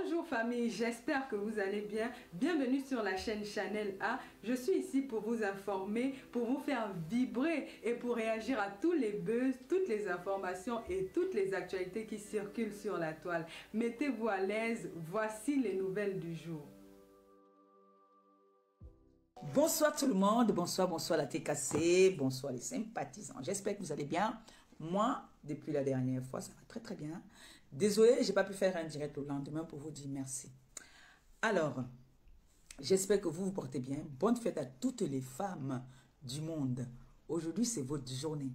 Bonjour famille, j'espère que vous allez bien. Bienvenue sur la chaîne Chanel A. Je suis ici pour vous informer, pour vous faire vibrer et pour réagir à tous les buzz, toutes les informations et toutes les actualités qui circulent sur la toile. Mettez-vous à l'aise, voici les nouvelles du jour. Bonsoir tout le monde, bonsoir la TKC, bonsoir les sympathisants. J'espère que vous allez bien. Moi, depuis la dernière fois, ça va très bien. Désolée, j'ai pas pu faire un direct le lendemain pour vous dire merci. Alors, j'espère que vous vous portez bien. Bonne fête à toutes les femmes du monde. Aujourd'hui, c'est votre journée.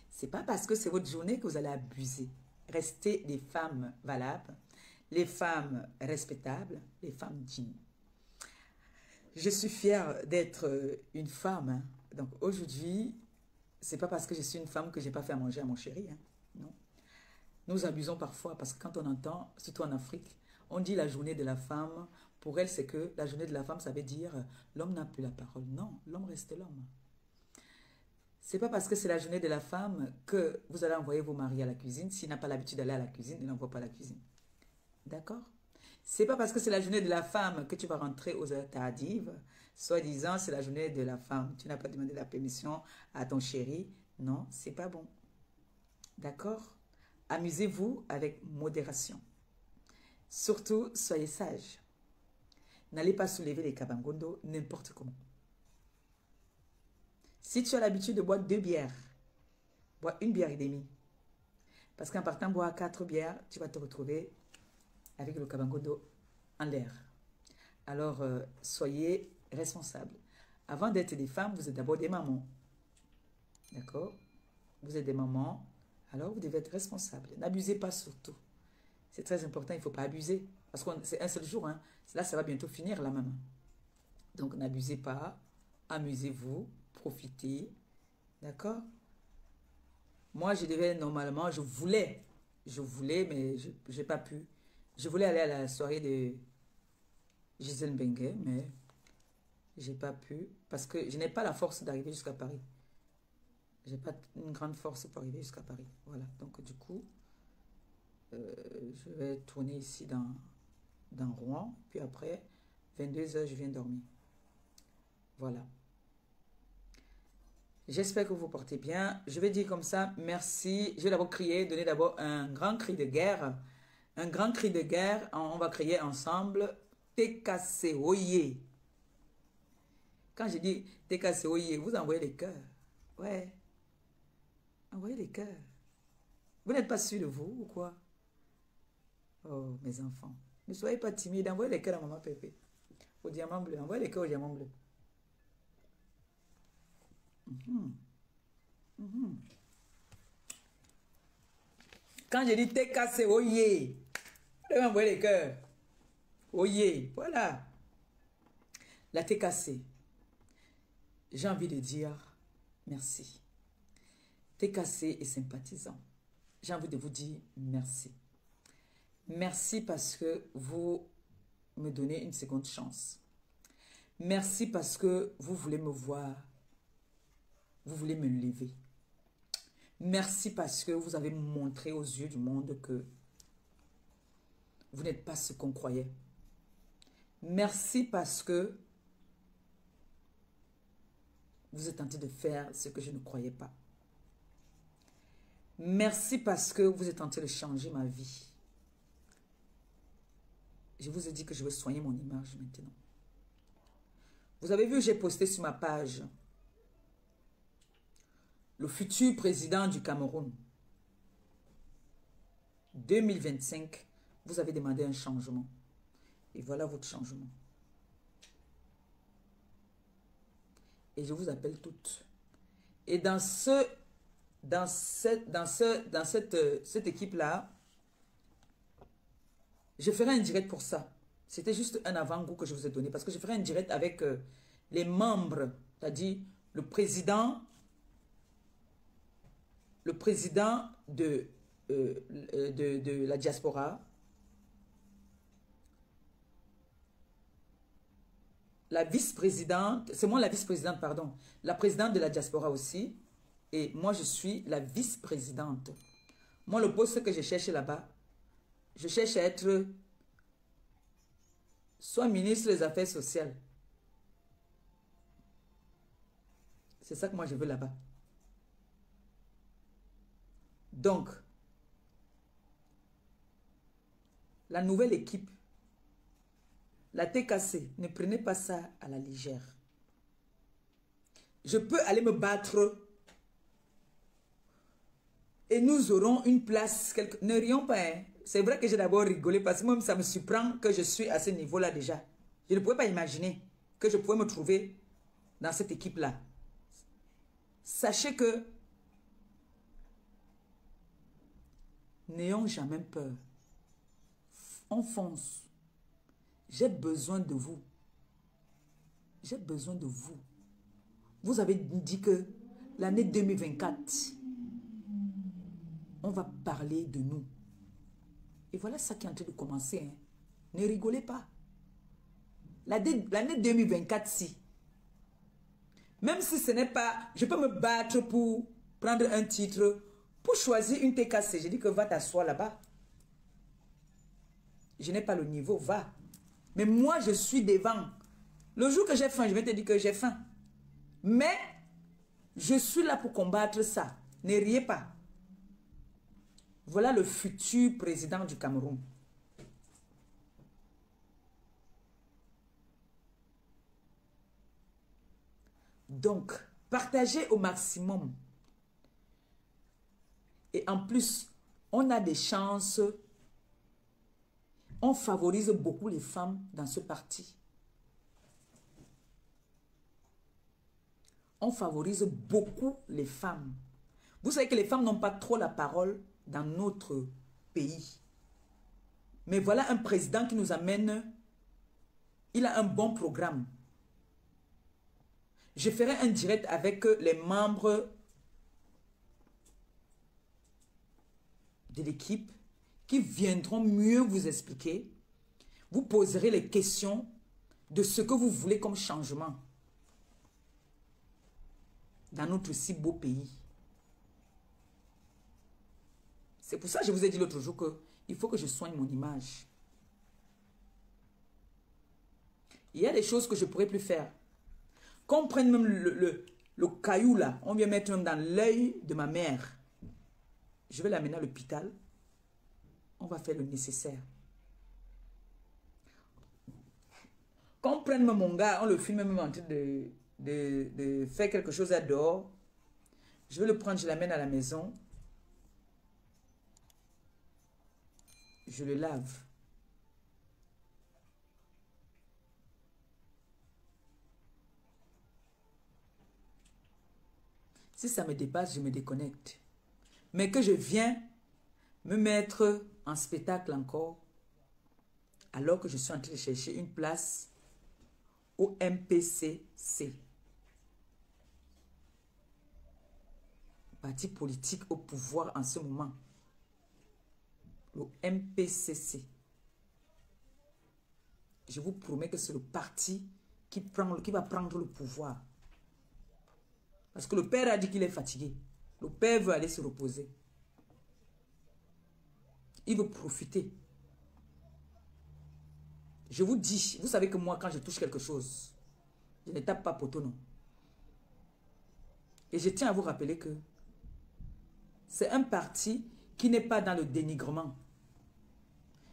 C'est pas parce que c'est votre journée que vous allez abuser. Restez des femmes valables, les femmes respectables, les femmes dignes. Je suis fière d'être une femme. Hein. Donc aujourd'hui, c'est pas parce que je suis une femme que j'ai pas fait à manger à mon chéri. Hein. Non. Nous abusons parfois parce que quand on entend, surtout en Afrique, on dit la journée de la femme. Pour elle, c'est que la journée de la femme, ça veut dire l'homme n'a plus la parole. Non, l'homme reste l'homme. C'est pas parce que c'est la journée de la femme que vous allez envoyer vos maris à la cuisine. S'il n'a pas l'habitude d'aller à la cuisine, il n'envoie pas à la cuisine. D'accord? C'est pas parce que c'est la journée de la femme que tu vas rentrer aux heures tardives, soi-disant c'est la journée de la femme. Tu n'as pas demandé la permission à ton chéri. Non, c'est pas bon. D'accord? Amusez-vous avec modération. Surtout, soyez sages. N'allez pas soulever les kabangondo n'importe comment. Si tu as l'habitude de boire 2 bières, bois 1 bière et demie. Parce qu'en partant boire 4 bières, tu vas te retrouver avec le kabangondo en l'air. Alors, soyez responsables. Avant d'être des femmes, vous êtes d'abord des mamans. D'accord? Vous êtes des mamans, alors vous devez être responsables. N'abusez pas surtout. C'est très important, il ne faut pas abuser. Parce que c'est un seul jour. Hein. Là, ça va bientôt finir, la maman. Donc, n'abusez pas. Amusez-vous. Profitez. D'accord? Moi, je devais normalement, je voulais, mais je n'ai pas pu. Je voulais aller à la soirée de Gisèle Benguet, mais j'ai pas pu parce que je n'ai pas la force d'arriver jusqu'à Paris. J'ai pas une grande force pour arriver jusqu'à Paris. Voilà, donc du coup, je vais tourner ici dans Rouen, puis après, 22h, je viens dormir. Voilà. J'espère que vous vous portez bien. Je vais dire comme ça, merci. Je vais d'abord crier, donner d'abord un grand cri de guerre. Un grand cri de guerre, on va crier ensemble TKC Oye. Quand je dis TKC Oye, vous envoyez les cœurs. Ouais. Envoyez les cœurs. Vous n'êtes pas sûr de vous ou quoi? Oh, mes enfants. Ne soyez pas timides. Envoyez les cœurs à maman Pépé. Au diamant bleu. Envoyez les cœurs au diamant bleu. Quand je dis TKC Oye, vous devez envoyer les cœurs. Oye, voilà. La TKC. J'ai envie de dire merci. TKC est sympathisant. J'ai envie de vous dire merci. Merci parce que vous me donnez une seconde chance. Merci parce que vous voulez me voir. Vous voulez me lever. Merci parce que vous avez montré aux yeux du monde que vous n'êtes pas ce qu'on croyait. Merci parce que vous êtes tenté de faire ce que je ne croyais pas. Merci parce que vous êtes tenté de changer ma vie. Je vous ai dit que je veux soigner mon image maintenant. Vous avez vu, j'ai posté sur ma page le futur président du Cameroun. 2025, vous avez demandé un changement. Et voilà votre changement. Et je vous appelle toutes. Et dans cette équipe-là, je ferai un direct pour ça. C'était juste un avant-goût que je vous ai donné. Parce que je ferai un direct avec les membres, c'est-à-dire le président de la diaspora, la vice-présidente, c'est moi la vice-présidente, pardon, la présidente de la diaspora aussi, et moi je suis la vice-présidente. Moi le poste que je cherche là-bas, je cherche à être soit ministre des Affaires sociales. C'est ça que moi je veux là-bas. Donc, la nouvelle équipe, la TKC, ne prenez pas ça à la légère. Je peux aller me battre et nous aurons une place. Ne rions pas, hein. C'est vrai que j'ai d'abord rigolé parce que même ça me surprend que je suis à ce niveau-là déjà. Je ne pouvais pas imaginer que je pouvais me trouver dans cette équipe-là. Sachez que n'ayons jamais peur. On fonce. J'ai besoin de vous. J'ai besoin de vous. Vous avez dit que l'année 2024, on va parler de nous. Et voilà ça qui est en train de commencer. Hein. Ne rigolez pas. L'année 2024, si. Même si ce n'est pas... Je peux me battre pour prendre un titre, pour choisir une TKC. Je dis que va t'asseoir là-bas. Je n'ai pas le niveau, va. Mais moi, je suis devant. Le jour que j'ai faim, je vais te dire que j'ai faim. Mais, je suis là pour combattre ça. Ne riez pas. Voilà le futur président du Cameroun. Donc, partagez au maximum. Et en plus, on a des chances. On favorise beaucoup les femmes dans ce parti. On favorise beaucoup les femmes. Vous savez que les femmes n'ont pas trop la parole dans notre pays. Mais voilà un président qui nous amène. Il a un bon programme. Je ferai un direct avec les membres de l'équipe qui viendront mieux vous expliquer. Vous poserez les questions de ce que vous voulez comme changement dans notre si beau pays. C'est pour ça que je vous ai dit l'autre jour qu'il faut que je soigne mon image. Il y a des choses que je ne pourrais plus faire. Qu'on prenne même le caillou là, on vient mettre même dans l'œil de ma mère. Je vais l'amener à l'hôpital. On va faire le nécessaire. Qu'on prenne même mon gars, on le filme même en train de faire quelque chose à dehors. Je vais le prendre, je l'amène à la maison. Je le lave. Si ça me dépasse, je me déconnecte. Mais que je viens me mettre en spectacle encore, alors que je suis en train de chercher une place au MPCC. Parti politique au pouvoir en ce moment. Le MPCC. Je vous promets que c'est le parti qui va prendre le pouvoir. Parce que le père a dit qu'il est fatigué. Le père veut aller se reposer. Il veut profiter. Je vous dis, vous savez que moi, quand je touche quelque chose, je ne tape pas poteau, non. Et je tiens à vous rappeler que c'est un parti qui n'est pas dans le dénigrement.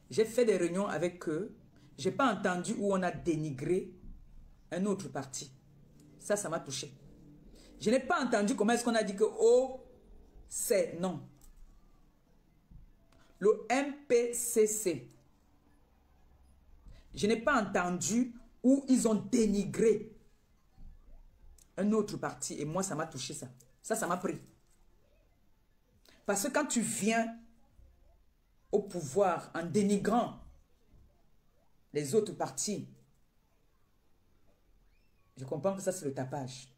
J'ai fait des réunions avec eux. Je n'ai pas entendu où on a dénigré un autre parti. Ça m'a touché. Je n'ai pas entendu comment est-ce qu'on a dit que oh, c'est non. Le MPCC. Je n'ai pas entendu où ils ont dénigré un autre parti. Et moi, ça m'a touché ça. Ça m'a pris. Parce que quand tu viens au pouvoir en dénigrant les autres partis, je comprends que ça, c'est le tapage.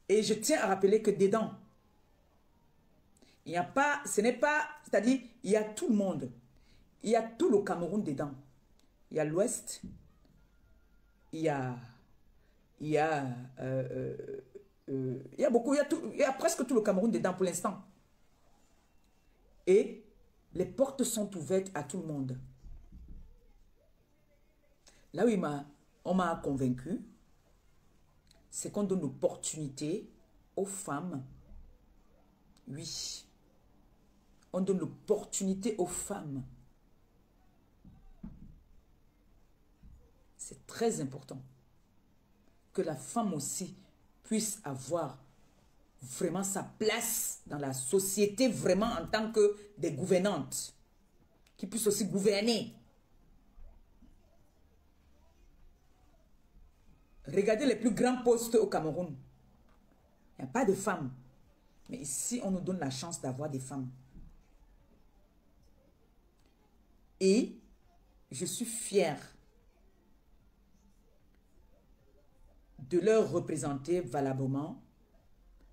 Et je tiens à rappeler que dedans, il n'y a pas, ce n'est pas, c'est-à-dire, il y a tout le monde. Il y a tout le Cameroun dedans. Il y a l'Ouest, il y a beaucoup, il y a presque tout le Cameroun dedans pour l'instant. Et les portes sont ouvertes à tout le monde. Là où on m'a convaincu, c'est qu'on donne l'opportunité aux femmes. Oui. On donne l'opportunité aux femmes. C'est très important que la femme aussi puisse avoir vraiment sa place dans la société, vraiment en tant que des gouvernantes, qui puissent aussi gouverner. Regardez les plus grands postes au Cameroun. Il n'y a pas de femmes. Mais ici, on nous donne la chance d'avoir des femmes. Et je suis fière de leur représenter valablement.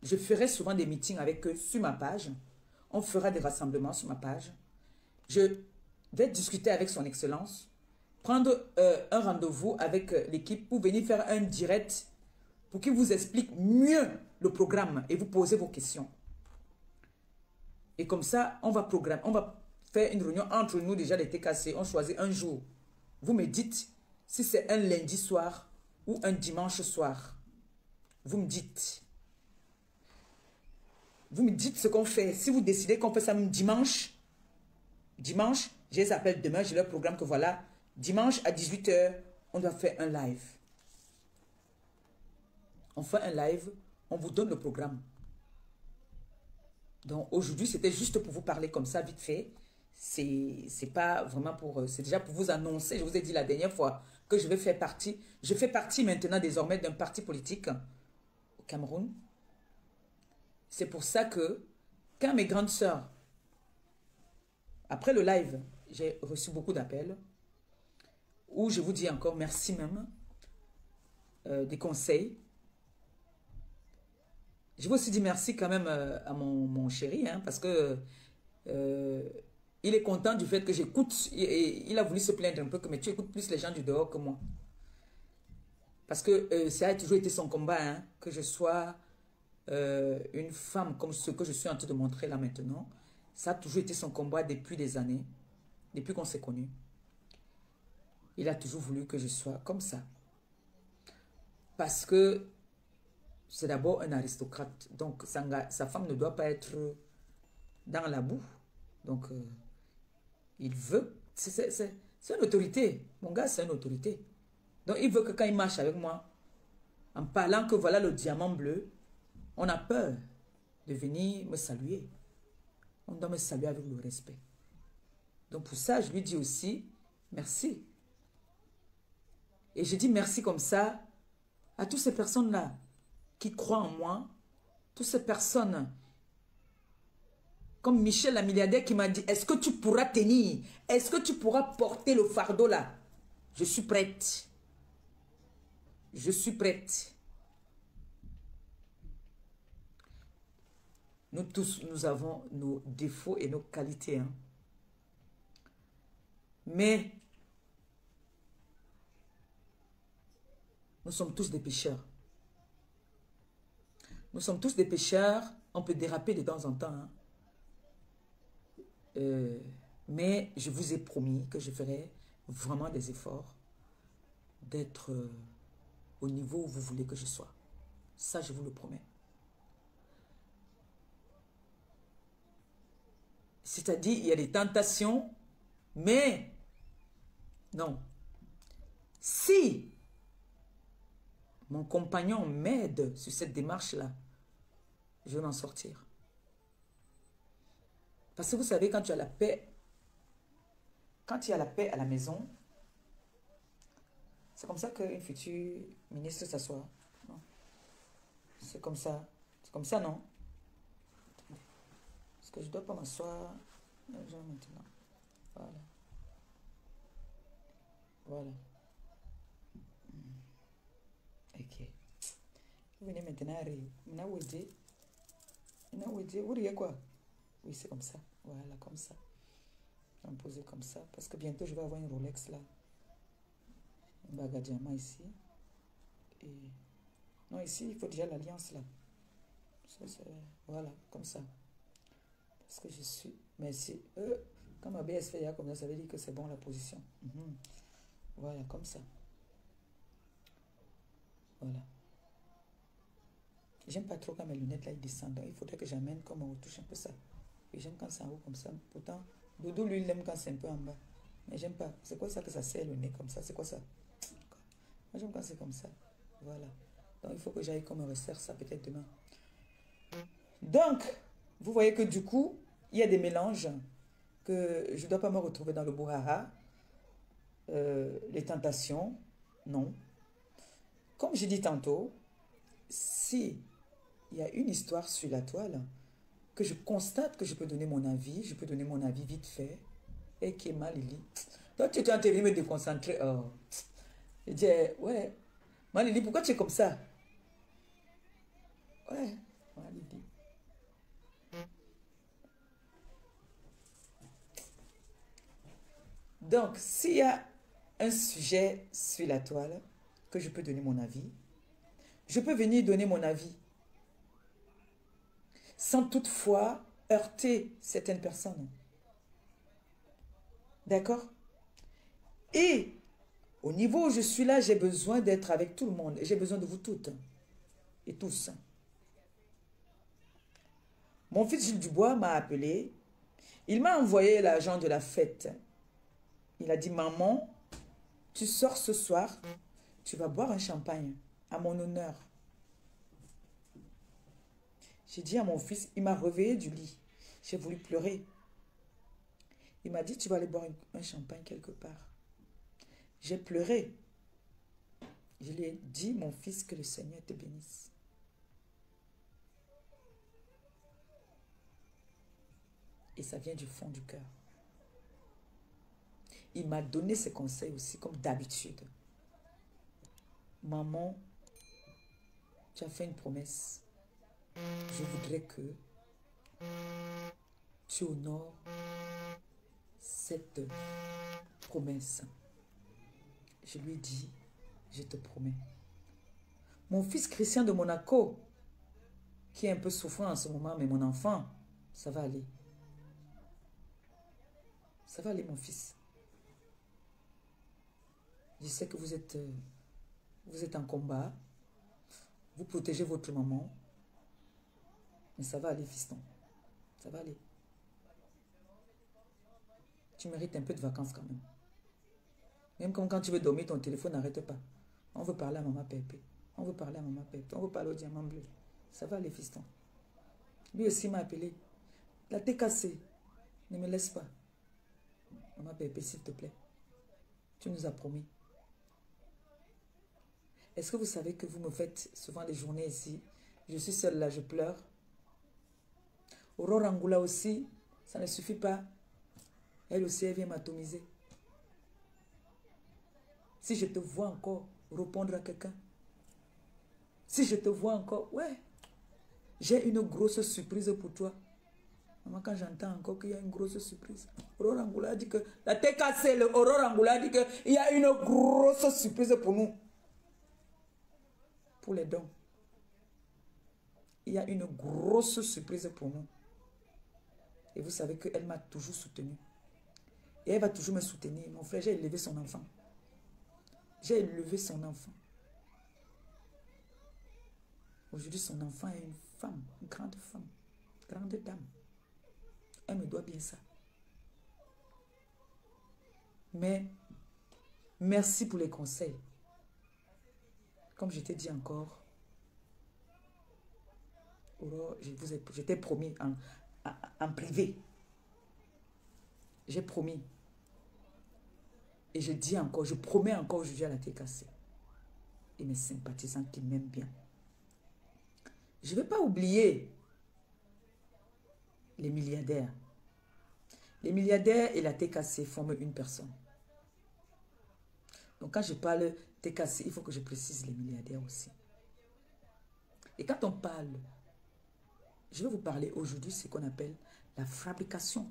Je ferai souvent des meetings avec eux sur ma page. On fera des rassemblements sur ma page. Je vais discuter avec son excellence, prendre un rendez-vous avec l'équipe pour venir faire un direct pour qu'il vous explique mieux le programme et vous poser vos questions. Et comme ça, on va faire une réunion entre nous déjà les TKC. On choisit un jour. Vous me dites si c'est un lundi soir ou un dimanche soir. Vous me dites. Vous me dites ce qu'on fait. Si vous décidez qu'on fait ça même dimanche, je les appelle demain, j'ai leur programme que voilà, dimanche à 18 h, on doit faire un live. On fait un live, on vous donne le programme. Donc aujourd'hui, c'était juste pour vous parler comme ça, vite fait. C'est pas vraiment pour... C'est déjà pour vous annoncer, je vous ai dit la dernière fois, que je vais faire partie. Je fais partie maintenant désormais d'un parti politique au Cameroun. C'est pour ça que quand mes grandes sœurs, après le live, j'ai reçu beaucoup d'appels où je vous dis encore merci même, des conseils. Je vous aussi dire merci quand même à mon chéri, hein, parce que il est content du fait que j'écoute. Il a voulu se plaindre un peu que mais tu écoutes plus les gens du dehors que moi. Parce que ça a toujours été son combat, hein, que je sois une femme comme ce que je suis en train de montrer là maintenant. Ça a toujours été son combat depuis des années, depuis qu'on s'est connus. Il a toujours voulu que je sois comme ça. Parce que c'est d'abord un aristocrate. Donc, sa femme ne doit pas être dans la boue. Donc, il veut... C'est une autorité. Mon gars, c'est une autorité. Donc, il veut que quand il marche avec moi, en parlant que voilà le diamant bleu, on a peur de venir me saluer. On doit me saluer avec le respect. Donc, pour ça, je lui dis aussi merci. Et je dis merci comme ça à toutes ces personnes-là qui croient en moi, toutes ces personnes, comme Michel, la milliardaire, qui m'a dit, est-ce que tu pourras tenir? Est-ce que tu pourras porter le fardeau là? Je suis prête. Je suis prête. Nous tous, nous avons nos défauts et nos qualités. Hein. Mais nous sommes tous des pécheurs. Nous sommes tous des pécheurs. On peut déraper de temps en temps. Hein. Mais je vous ai promis que je ferai vraiment des efforts d'être au niveau où vous voulez que je sois. Ça, je vous le promets. C'est-à-dire, il y a des tentations, mais non. Si mon compagnon m'aide sur cette démarche-là, je vais m'en sortir. Parce que vous savez, quand tu as la paix, quand tu as la paix à la maison, c'est comme ça qu'une future ministre s'assoit. C'est comme ça. C'est comme ça, non? Parce que je ne dois pas m'asseoir maintenant. Voilà. Voilà. Ok. Vous venez maintenant à rire. Vous riez quoi? Oui, c'est comme ça. Voilà, comme ça. Je vais me poser comme ça. Parce que bientôt, je vais avoir une Rolex là. Un bague à diamant ici. Et... non, ici, il faut déjà l'alliance là. Voilà, comme ça. Parce que je suis... merci. Quand ma BS fait comme ça veut dire que c'est bon la position. Voilà, comme ça. Voilà. J'aime pas trop quand mes lunettes là ils descendent. Donc, il faudrait que j'amène comme on retouche un peu ça. Et j'aime quand c'est en haut comme ça. Pourtant, Dodo lui il aime quand c'est un peu en bas. Mais j'aime pas. C'est quoi ça que ça serre le nez comme ça? C'est quoi ça? Moi j'aime quand c'est comme ça. Voilà. Donc il faut que j'aille comme me resserre ça peut-être demain. Donc, vous voyez que du coup, il y a des mélanges que je ne dois pas me retrouver dans le brouhaha. Les tentations, non. Comme j'ai dit tantôt, si il y a une histoire sur la toile, que je constate que je peux donner mon avis, je peux donner mon avis vite fait, et qui est mal, Lily. Toi, tu es en train de me déconcentrer. Oh. Je dis, ouais, Malili, pourquoi tu es comme ça? Ouais, Malili. Donc, s'il y a un sujet sur la toile, que je peux donner mon avis, je peux venir donner mon avis sans toutefois heurter certaines personnes. D'accord? Et au niveau où je suis là, j'ai besoin d'être avec tout le monde. Et j'ai besoin de vous toutes et tous. Mon fils Gilles Dubois m'a appelé. Il m'a envoyé l'argent de la fête. Il a dit, maman, tu sors ce soir, tu vas boire un champagne à mon honneur. J'ai dit à mon fils, il m'a réveillé du lit. J'ai voulu pleurer. Il m'a dit, tu vas aller boire un champagne quelque part. J'ai pleuré. Je lui ai dit, mon fils, que le Seigneur te bénisse. Et ça vient du fond du cœur. Il m'a donné ses conseils aussi, comme d'habitude. Maman, tu as fait une promesse. Je voudrais que tu honores cette promesse. Je lui ai dit, je te promets. Mon fils Christian de Monaco, qui est un peu souffrant en ce moment, mais mon enfant, ça va aller. Ça va aller, mon fils. Je sais que vous êtes en combat. Vous protégez votre maman. Mais ça va aller, fiston. Ça va aller. Tu mérites un peu de vacances quand même. Même comme quand tu veux dormir, ton téléphone n'arrête pas. On veut parler à maman Pépé. On veut parler à maman Pépé. On veut parler au diamant bleu. Ça va aller, fiston. Lui aussi m'a appelé. La tête cassée. Ne me laisse pas. Maman Pépé, s'il te plaît. Tu nous as promis. Est-ce que vous savez que vous me faites souvent des journées ici? Je suis seule là, je pleure. Aurore Angoula aussi, ça ne suffit pas. Elle aussi, elle vient m'atomiser. Si je te vois encore répondre à quelqu'un, si je te vois encore, ouais, j'ai une grosse surprise pour toi. Maman, quand j'entends encore qu'il y a une grosse surprise, Aurore Angoula dit que la tête cassée, Aurore Angoula dit qu'il y a une grosse surprise pour nous. Pour les dons. Il y a une grosse surprise pour nous. Et vous savez qu'elle m'a toujours soutenu. Et elle va toujours me soutenir. Mon frère, j'ai élevé son enfant. J'ai élevé son enfant. Aujourd'hui, son enfant est une femme, une grande femme, grande dame. Elle me doit bien ça. Mais, merci pour les conseils. Comme je t'ai dit encore, je t'ai promis en privé. J'ai promis. Et je dis encore, je promets encore aujourd'hui à la TKC. Et mes sympathisants qui m'aiment bien. Je ne vais pas oublier les milliardaires. Les milliardaires et la TKC forment une personne. Donc quand je parle TKC, il faut que je précise les milliardaires aussi. Et quand on parle, je vais vous parler aujourd'hui de ce qu'on appelle la fabrication.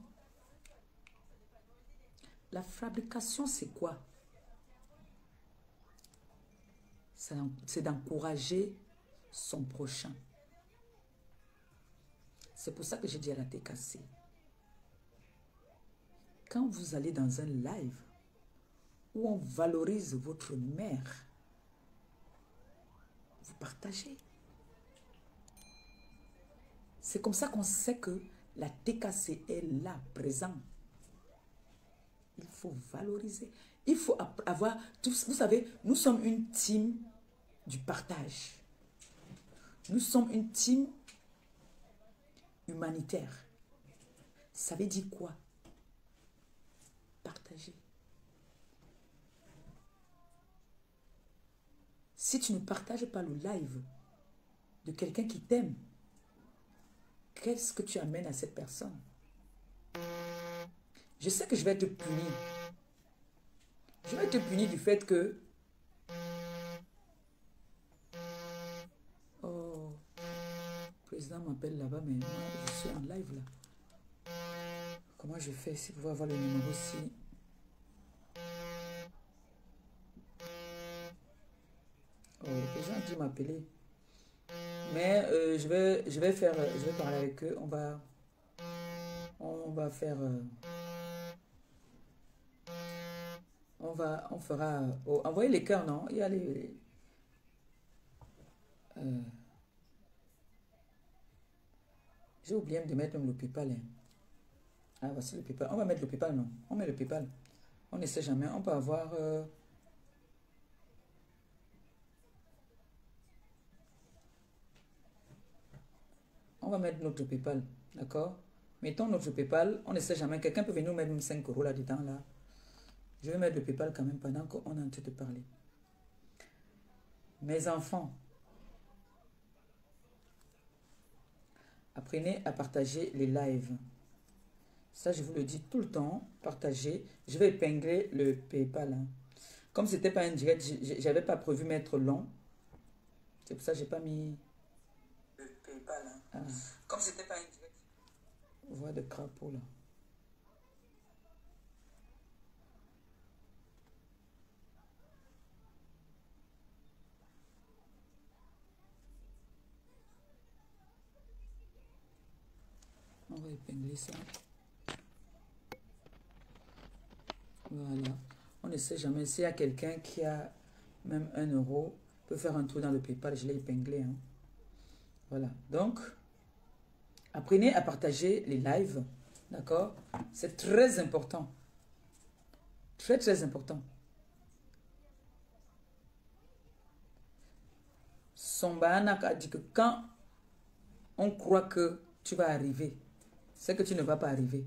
La fabrication, c'est quoi? C'est d'encourager son prochain. C'est pour ça que j'ai dit à la TKC, quand vous allez dans un live où on valorise votre mère, vous partagez. C'est comme ça qu'on sait que la TKC est là, présent. Il faut valoriser. Il faut avoir... Vous savez, nous sommes une team du partage. Nous sommes une team humanitaire. Ça veut dire quoi? Partager. Si tu ne partages pas le live de quelqu'un qui t'aime, qu'est-ce que tu amènes à cette personne? Je sais que je vais te punir. Je vais te punir du fait que... Oh, le président m'appelle là-bas, mais moi, je suis en live là. Comment je fais si vous pouvez avoir le numéro aussi? Oh, les gens ont dû m'appeler. Mais je vais parler avec eux. On va faire... on fera... Oh, envoyez les cœurs, non? Il y a les... j'ai oublié de mettre même le PayPal. Hein. Ah, voici le PayPal. On va mettre le PayPal, non? On met le PayPal. On ne sait jamais. On peut avoir... on va mettre notre PayPal. D'accord? Mettons notre PayPal. On ne sait jamais. Quelqu'un peut venir nous mettre 5 € là-dedans, là. Je vais mettre le PayPal quand même pendant qu'on est en train de parler. Mes enfants, apprenez à partager les lives. Ça, je vous le dis tout le temps. Partagez. Je vais épingler le PayPal. Hein. Comme ce n'était pas un direct, je n'avais pas prévu mettre long. C'est pour ça que je n'ai pas mis le PayPal. Hein. Ah. Comme ce n'était pas un direct. Voix de crapaud là. On va épingler ça. Voilà. On ne sait jamais. S'il y a quelqu'un qui a même 1 €, peut faire un tour dans le PayPal. Je l'ai épinglé. Hein. Voilà. Donc, apprenez à partager les lives. D'accord? C'est très important. Très, très important. Sombanak a dit que quand on croit que tu vas arriver, c'est que tu ne vas pas arriver.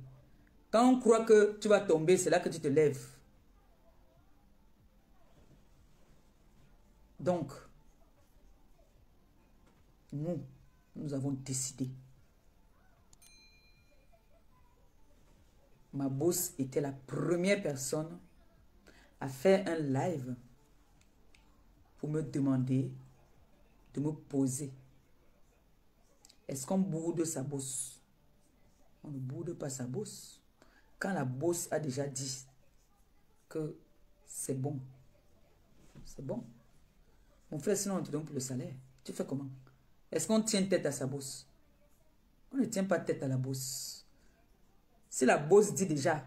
Quand on croit que tu vas tomber, c'est là que tu te lèves. Donc, nous avons décidé. Ma boss était la première personne à faire un live pour me demander de me poser. Est-ce qu'on boude sa boss? On ne boude pas sa boss. Quand la boss a déjà dit que c'est bon, c'est bon. Mon frère, sinon on te donne pour le salaire. Tu fais comment? Est-ce qu'on tient tête à sa boss? On ne tient pas tête à la boss. Si la boss dit déjà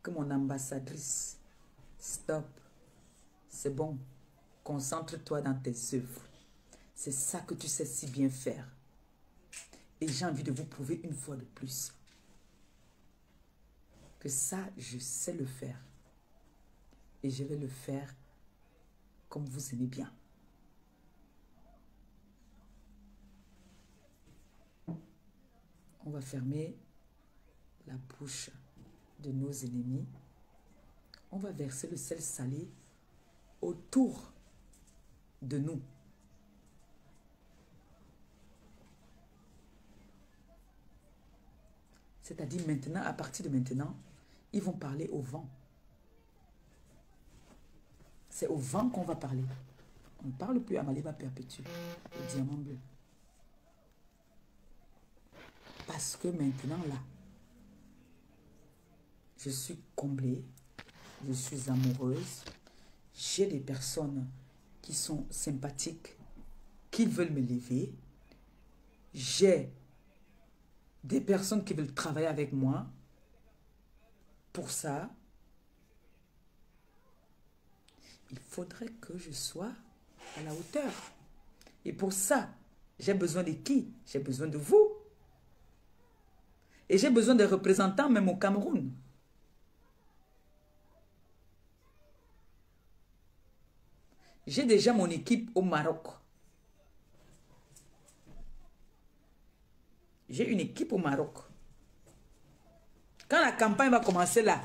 que mon ambassadrice, stop, c'est bon, concentre-toi dans tes œuvres. C'est ça que tu sais si bien faire. Et j'ai envie de vous prouver une fois de plus que ça, je sais le faire. Et je vais le faire comme vous aimez bien. On va fermer la bouche de nos ennemis. On va verser le sel salé autour de nous. C'est-à-dire maintenant, à partir de maintenant, ils vont parler au vent. C'est au vent qu'on va parler. On ne parle plus à Maliba Perpétue, le diamant bleu. Parce que maintenant, là, je suis comblée, je suis amoureuse, j'ai des personnes qui sont sympathiques, qui veulent me lever, j'ai des personnes qui veulent travailler avec moi. Pour ça, il faudrait que je sois à la hauteur. Et pour ça, j'ai besoin de qui? J'ai besoin de vous. Et j'ai besoin des représentants même au Cameroun. J'ai déjà mon équipe au Maroc. J'ai une équipe au Maroc. Quand la campagne va commencer là,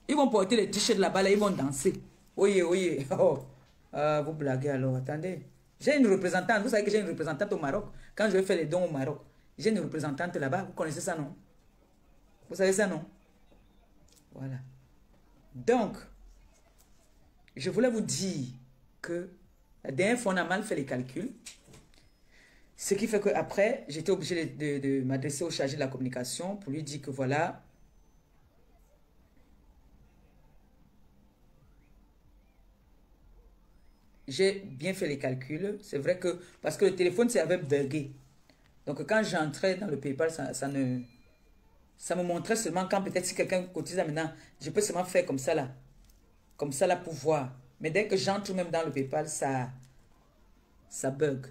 ils vont porter les t-shirts là-bas, là, ils vont danser. Oye, oye. Oh. Vous blaguez alors, attendez. J'ai une représentante, vous savez que j'ai une représentante au Maroc. Quand je vais faire les dons au Maroc, j'ai une représentante là-bas. Vous connaissez ça, non? Vous savez ça, non? Voilà. Donc, je voulais vous dire que la dernière fois, on a mal fait les calculs. Ce qui fait qu'après, j'étais obligé de m'adresser au chargé de la communication pour lui dire que voilà, j'ai bien fait les calculs. C'est vrai que, parce que le téléphone, ça avait bugué. Donc, quand j'entrais dans le PayPal, ça me montrait seulement quand peut-être si quelqu'un cotise là maintenant, je peux seulement faire comme ça là pour voir. Mais dès que j'entre même dans le PayPal, ça bug.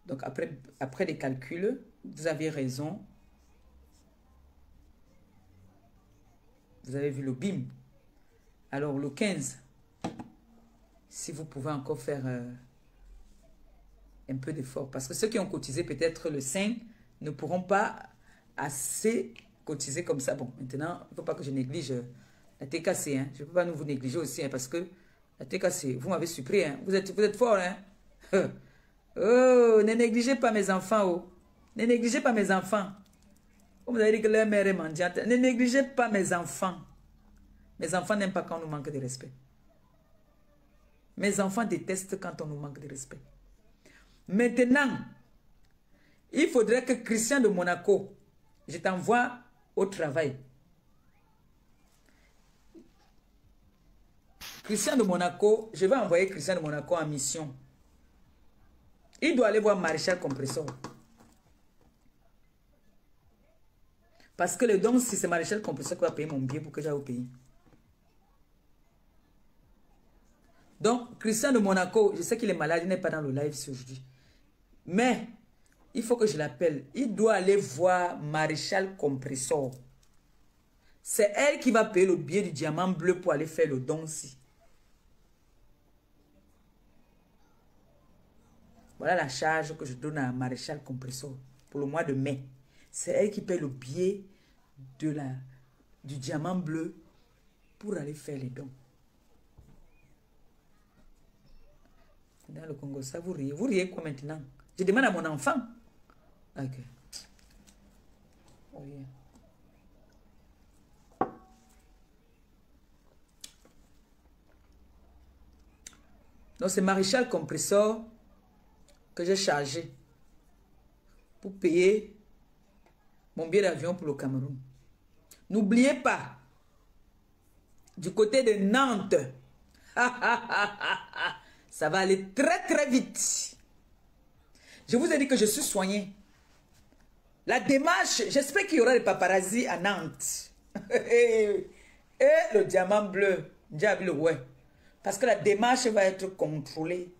Donc, après les calculs, vous avez raison. Vous avez vu le BIM. Alors, le 15, si vous pouvez encore faire un peu d'effort. Parce que ceux qui ont cotisé peut-être le 5 ne pourront pas assez cotiser comme ça. Bon, maintenant, il ne faut pas que je néglige la TKC. Hein. Je ne peux pas vous négliger aussi hein, parce que la TKC, vous m'avez surpris. Hein. Vous êtes fort. Hein. Oh, ne négligez pas mes enfants. Oh. Ne négligez pas mes enfants. Comme vous avez dit que leur mère est mendiante. Ne négligez pas mes enfants. Mes enfants n'aiment pas quand on nous manque de respect. Mes enfants détestent quand on nous manque de respect. Maintenant, il faudrait que Christian de Monaco, je t'envoie au travail. Christian de Monaco, je vais envoyer Christian de Monaco en mission. Il doit aller voir Maréchal Compressor. Parce que le don, si c'est Maréchal Compressor qui va payer mon billet pour que j'aille au pays. Donc, Christian de Monaco, je sais qu'il est malade, il n'est pas dans le live aujourd'hui. Mais, il faut que je l'appelle. Il doit aller voir Maréchal Compressor. C'est elle qui va payer le billet du diamant bleu pour aller faire le don-ci. Voilà la charge que je donne à Maréchal Compressor pour le mois de mai. C'est elle qui paye le billet du diamant bleu pour aller faire les dons. Dans le Congo, ça vous riez. Vous riez quoi maintenant? Je demande à mon enfant. Ok. Oh yeah. Donc c'est Maréchal Compressor que j'ai chargé pour payer mon billet d'avion pour le Cameroun. N'oubliez pas, du côté de Nantes, ça va aller très très vite. Je vous ai dit que je suis soigné. La démarche, j'espère qu'il y aura des paparazzi à Nantes. Et le diamant bleu, diable ouais. Parce que la démarche va être contrôlée.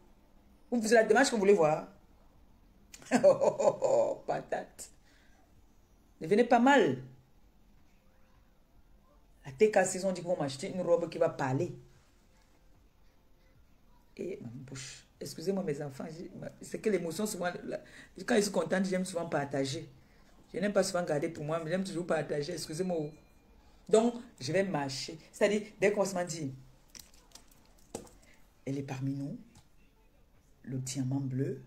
Vous faites la démarche que vous voulez voir. Oh, patate. Devenez pas mal. La TKC, ils ont dit qu'ils vont m'acheter une robe qui va parler. Et ma bouche. Excusez-moi mes enfants. C'est que l'émotion, souvent, quand ils sont contents, j'aime souvent partager. Je n'aime pas souvent garder pour moi, mais j'aime toujours partager. Excusez-moi. Donc, je vais marcher. C'est-à-dire, dès qu'on se m'a dit, elle est parmi nous. Le diamant bleu.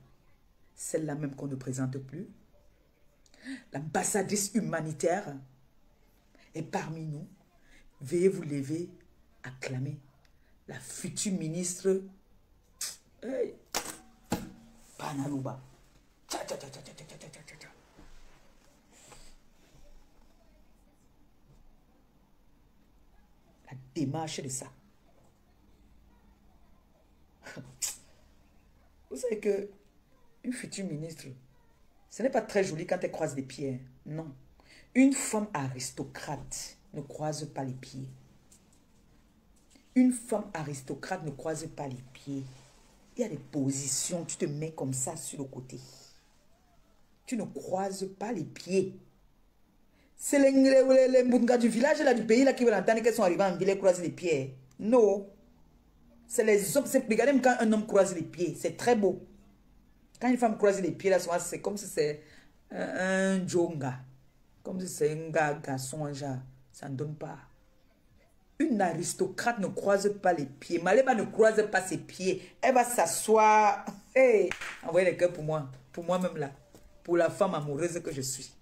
Celle-là même qu'on ne présente plus. L'ambassadrice humanitaire est parmi nous. Veuillez vous lever, acclamer la future ministre hey. Panalouba. La démarche de ça. Vous savez que une future ministre, ce n'est pas très joli quand elle croise les pieds. Non. Une femme aristocrate ne croise pas les pieds. Une femme aristocrate ne croise pas les pieds. Il y a des positions, tu te mets comme ça sur le côté. Tu ne croises pas les pieds. C'est les Mbunga du village, là, du pays, là, qui veulent entendre qu'elles sont arrivées en ville et croisent les pieds. Non. C'est les hommes. Regardez quand un homme croise les pieds. C'est très beau. Quand une femme croise les pieds, là, c'est comme si c'est un jonga. Comme si c'est un garçon, un genre. Ça ne donne pas. Une aristocrate ne croise pas les pieds. Maleba ne croise pas ses pieds. Elle va s'asseoir. Hey, envoyez les cœurs pour moi. Pour moi-même là. Pour la femme amoureuse que je suis.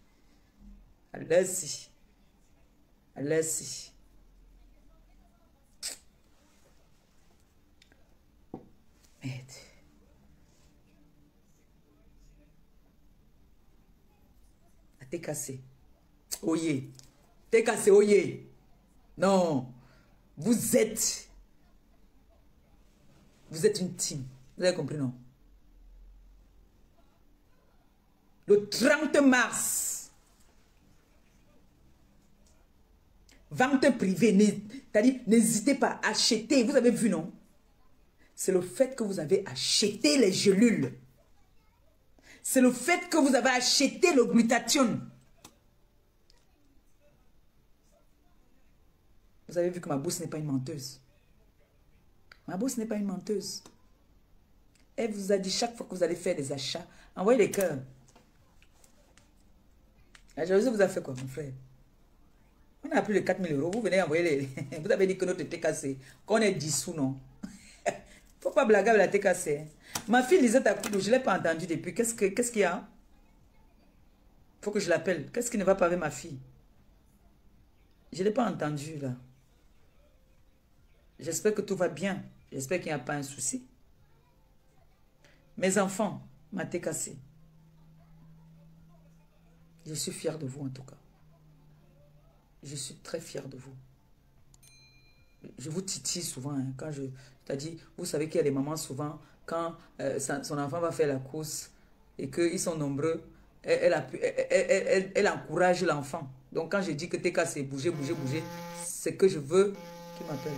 Allez-y. Allez-y. Merde. T'es cassé. Oye. T'es cassé, oye. Non. Vous êtes une team. Vous avez compris, non? Le 30 mars, vente privée, c'est-à-dire n'hésitez pas à acheter. Vous avez vu, non? C'est le fait que vous avez acheté les gélules. C'est le fait que vous avez acheté le glutathione. Vous avez vu que ma bourse n'est pas une menteuse. Ma bourse n'est pas une menteuse. Elle vous a dit chaque fois que vous allez faire des achats, envoyez les cœurs. La jalousie vous a fait quoi, mon frère? On a plus de 4 000 euros. Vous venez envoyer les... Vous avez dit que notre TKC, qu'on est dissous, non? Faut pas blaguer avec la TKC. Hein. Ma fille Lisette a coupé, je ne l'ai pas entendue depuis. Qu'est-ce qu'il y a? Faut que je l'appelle. Qu'est-ce qui ne va pas avec ma fille? Je ne l'ai pas entendue, là. J'espère que tout va bien. J'espère qu'il n'y a pas un souci. Mes enfants, ma TKC. Je suis fière de vous, en tout cas. Je suis très fière de vous. Je vous titille souvent, hein, quand je... C'est-à-dire, vous savez qu'il y a des mamans souvent, quand son enfant va faire la course et qu'ils sont nombreux, elle encourage l'enfant. Donc, quand je dis que t'es cassé, bouger, bouger, bouger, c'est que je veux qu'il m'appelle.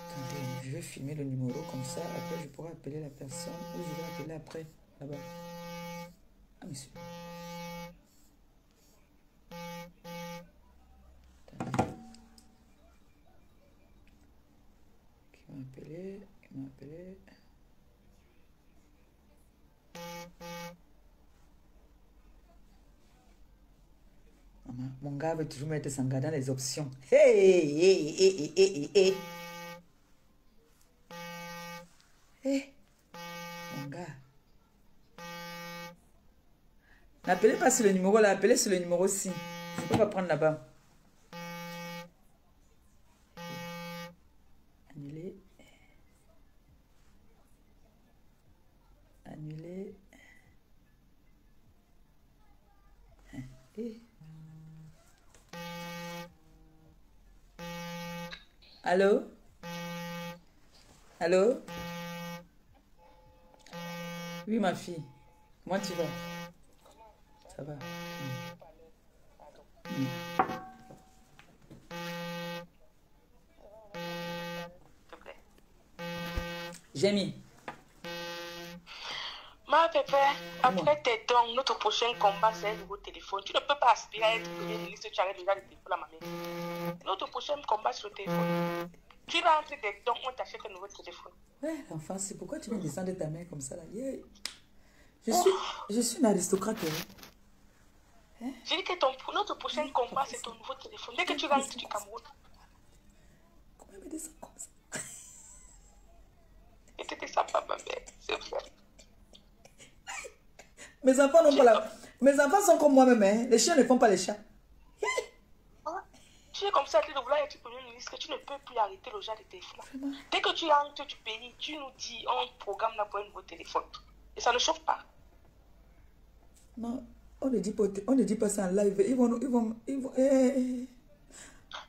Attendez, je vais filmer le numéro comme ça. Après, je pourrai appeler la personne ou je vais appeler après, là-bas. Ah, monsieur. Il m'a appelé. Maman, mon gars veut toujours mettre son gars dans les options. Hey, hey, hey, hey, hey, hey. Mon gars. N'appelez pas sur le numéro là, appelez sur le numéro 6. Je ne peux pas prendre là-bas. Annuler. Annuler. Allô? Allô? Oui, ma fille. Comment tu vas? Ça va. J'ai mis. Ma pépé, après tes dons, notre prochain combat, c'est un nouveau téléphone. Tu ne peux pas aspirer à être premier ministre, tu arrêtes déjà le téléphone à ma mère. Notre prochain combat sur le téléphone. Tu vas entrer tes dons, on t'achète un nouveau téléphone. Ouais, enfin, c'est pourquoi tu viens descendre de ta mère comme ça là. Yeah. Je suis une aristocrate. Hein? J'ai dit que notre prochain combat, c'est ton nouveau téléphone. Dès que tu rentres du Cameroun. Comment elle me descend comme ça? Et tu ne pas, ma mère, c'est vrai. Mes enfants n'ont pas la... Mes enfants sont comme moi-même, hein. Les chiens ne font pas les chats. Tu es comme ça, tu es de vouloir être premier ministre, tu ne peux plus arrêter le genre de téléphone. Dès que tu rentres du pays, tu nous dis, on programme là pour un nouveau téléphone. Et ça ne chauffe pas. Non, on ne dit pas ça en live. Ils vont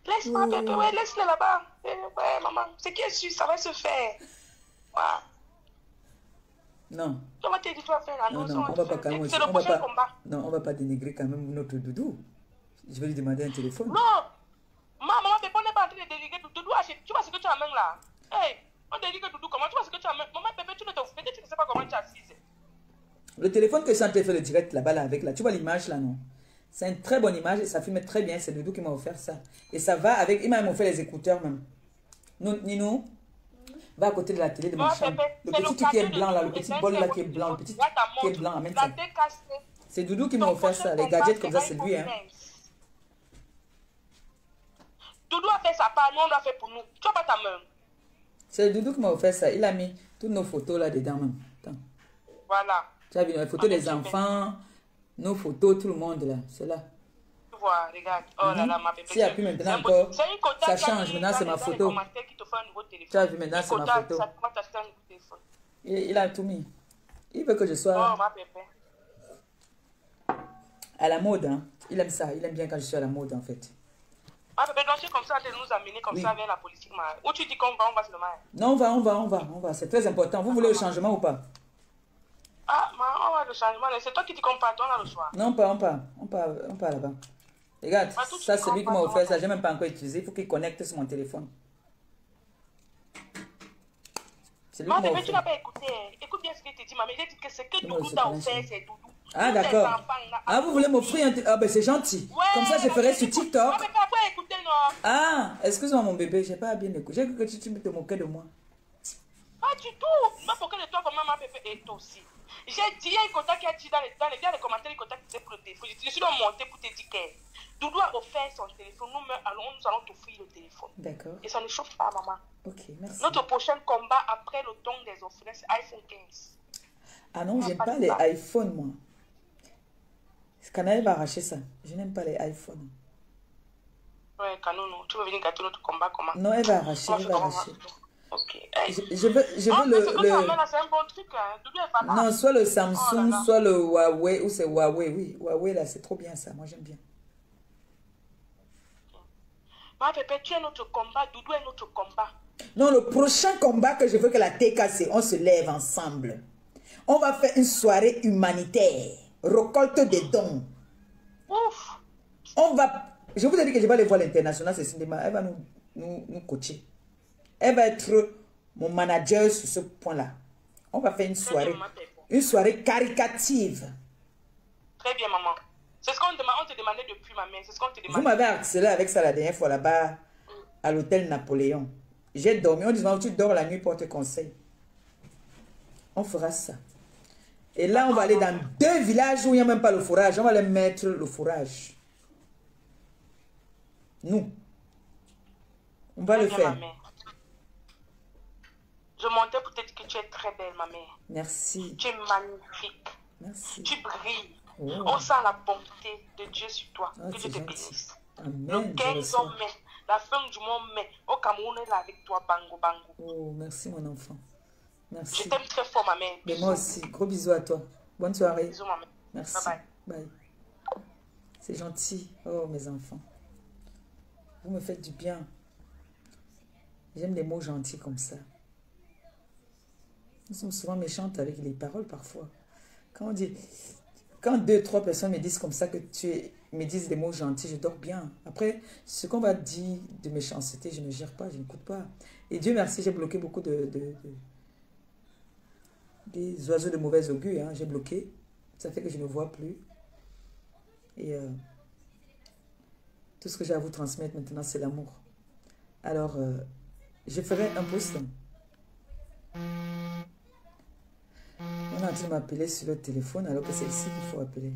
Laisse-moi, bébé, ouais, laisse-le là-bas. Ouais, maman, ce qui est sûr, ça va se faire. Ouais. Non. On va te dire, tu vas faire la non, on va pas quand même. C'est le prochain combat. Non, on va pas dénigrer quand même notre doudou. Je vais lui demander un téléphone. Non. Maman, Pépé, on n'est pas en train de déléguer Doudou. Tu vois ce que tu amènes là? Hey, on déligue Doudou comment? Tu vois ce que tu amènes? Maman, Pépé, tu ne sais pas comment tu as assise. Le téléphone que je suis en train de faire le direct là-bas, là, avec là, tu vois l'image là, non? C'est une très bonne image et ça filme très bien. C'est Doudou qui m'a offert ça. Et ça va avec, il m'a même offert les écouteurs même. Nino, va à côté de la télé de ma chambre. Le petit truc qui est blanc là, le petit bol là qui est blanc, le petit truc qui est blanc, amène ça. C'est Doudou qui m'a offert ça. Les gadgets comme ça, c'est lui, hein. Doudou a fait sa part, nous on l'a fait pour nous. Tu vois pas ta main. C'est Doudou qui m'a offert ça. Il a mis toutes nos photos là dedans même. Attends. Voilà. Tu as vu les photos des enfants, nos photos, tout le monde là. C'est là. Tu vois, regarde. Oh là là, ma bébé. S'il n'y a plus maintenant encore, ça change. Maintenant c'est ma photo. Tu as vu maintenant c'est ma photo. Il a tout mis. Il veut que je sois à la mode. Hein. Il aime ça. Il aime bien quand je suis à la mode en fait. Ah, bébé, donc c'est comme ça de nous amener comme ça vers la politique. Où tu dis qu'on va, on va seulement. Non, on va. C'est très important. Vous voulez le changement ou pas? Ah, on va le changement. C'est toi qui dis qu'on part, on a le choix. Non, on part là-bas. Regarde, ça c'est lui qui m'a offert ça. Je n'ai même pas encore utilisé. Il faut qu'il connecte sur mon téléphone. C'est lui qui m'a offert. Tu n'as pas écouté. Écoute bien ce qu'il te dit, maman. Il dit que ce que Doudou t'a offert, c'est Doudou. Ah, d'accord. Ah, vous voulez m'offrir un... Ah, ben c'est gentil. Ouais, comme ça, je ferai sur TikTok. Mais pas après écouter, non. Ah, excuse-moi, mon bébé, j'ai pas bien écouté. J'ai cru que tu te moquais de moi. Pas du tout. Moi, moquer de toi comme ma bébé et toi aussi. J'ai dit, il y a un contact qui a dit dans les commentaires, les contacts qui étaient pour le téléphone. Je suis monté pour te dire que Doudou a offert son téléphone. Nous allons t'offrir le téléphone. D'accord. Et ça ne chauffe pas, maman. Ok, merci. Notre prochain combat après le don des offrandes, c'est iPhone 15. Ah non, j'aime pas les iPhones, moi. Canaël va arracher ça. Je n'aime pas les iPhones. Ouais, Canon, tu veux venir gâter notre combat comment? Non, elle va arracher, Ok. Je veux c'est un bon truc, hein. Non, soit le Samsung, soit le Huawei, ou c'est Huawei, oui. Huawei, là, c'est trop bien ça. Moi, j'aime bien. Ma Pépé, tu es notre combat. Doudou est notre combat. Non, le prochain combat que je veux que la TKC, on se lève ensemble. On va faire une soirée humanitaire. Récolte des dons. Ouf. On va... Je vous ai dit que je vais aller voir l'international, c'est cinéma. Elle va nous coacher. Elle va être mon manager sur ce point-là. On va faire une soirée. Une soirée caricative. Très bien, maman. C'est ce qu'on te demandait depuis, ma mère. C'est ce qu'on te demandait. Vous m'avez harcelé avec ça la dernière fois là-bas, à l'hôtel Napoléon. J'ai dormi. On dit, tu dors la nuit pour te conseil. On fera ça. Et là, on va aller dans 2 villages où il n'y a même pas le fourrage. On va aller mettre le fourrage. Nous. On va le faire. Je montais pour te dire que tu es très belle, ma mère. Merci. Tu es magnifique. Merci. Tu brilles. Oh. On sent la bonté de Dieu sur toi. Oh, que Dieu te bénisse. Amen. Le 15 mai, la fin du mois mai, au Cameroun est là avec toi, bango, bango. Oh, merci, mon enfant. Merci. Je t'aime très fort, ma mère. Mais moi aussi. Gros bisous à toi. Bonne soirée. Bisous, ma mère. Merci. Bye bye. Bye. C'est gentil. Oh, mes enfants. Vous me faites du bien. J'aime les mots gentils comme ça. Nous sommes souvent méchantes avec les paroles parfois. Quand 2, 3 personnes me disent comme ça, que me disent des mots gentils, je dors bien. Après, ce qu'on va dire de méchanceté, je ne gère pas, je n'écoute pas. Et Dieu merci, j'ai bloqué beaucoup des oiseaux de mauvais augure. Hein, j'ai bloqué. Ça fait que je ne vois plus. Et tout ce que j'ai à vous transmettre maintenant, c'est l'amour. Alors, je ferai un post. On est en train de m'appeler sur le téléphone alors que c'est ici qu'il faut appeler.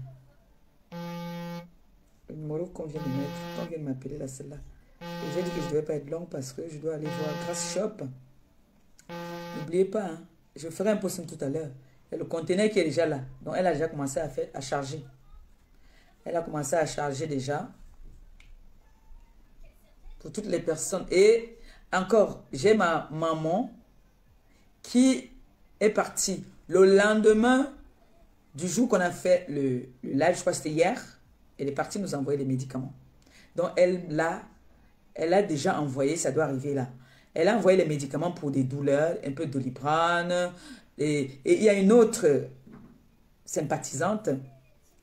Le numéro qu'on vient de mettre, on vient de m'appeler là, celle-là. Et j'ai dit que je ne devais pas être longue parce que je dois aller voir Grace Shop. N'oubliez pas, hein, je ferai un post tout à l'heure. Il y a le conteneur qui est déjà là. Donc elle a déjà commencé à charger. Elle a commencé à charger déjà. Pour toutes les personnes. Et encore, j'ai ma maman qui est partie le lendemain du jour qu'on a fait le live, je crois que c'était hier. Elle est partie nous envoyer des médicaments. Donc elle a déjà envoyé, ça doit arriver là. Elle a envoyé les médicaments pour des douleurs, un peu de Doliprane. Et il y a une autre sympathisante